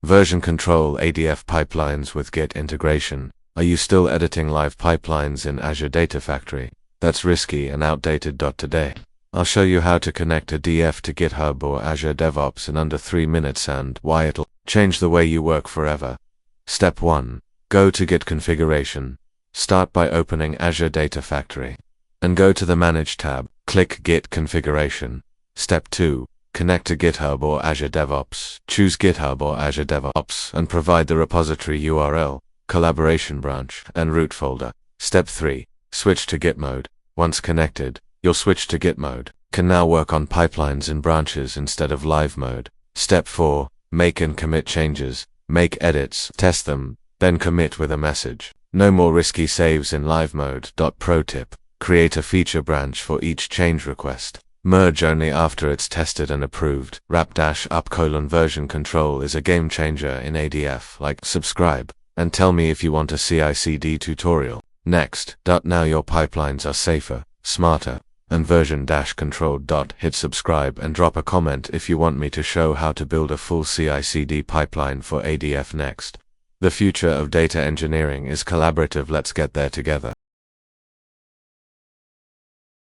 Version control ADF pipelines with Git integration. Are you still editing live pipelines in Azure Data Factory? That's risky and outdated. Today, I'll show you how to connect a DF to GitHub or Azure DevOps in under 3 minutes and why it'll change the way you work forever. Step 1. Go to Git configuration. Start by opening Azure Data Factory and go to the Manage tab. Click Git configuration. Step 2. Connect to GitHub or Azure DevOps. Choose GitHub or Azure DevOps and provide the repository URL, collaboration branch, and root folder. Step 3. Switch to Git mode. Once connected, you'll switch to Git mode. Can now work on pipelines in branches instead of live mode. Step 4. Make and commit changes. Make edits, test them, then commit with a message. No more risky saves in live mode. Pro tip. Create a feature branch for each change request. Merge only after it's tested and approved. Wrap-up: version control is a game changer in ADF. Like, subscribe, and tell me if you want a CI/CD tutorial. Next. Now your pipelines are safer, smarter, and version-controlled. Hit subscribe and drop a comment if you want me to show how to build a full CI/CD pipeline for ADF next. The future of data engineering is collaborative. Let's get there together.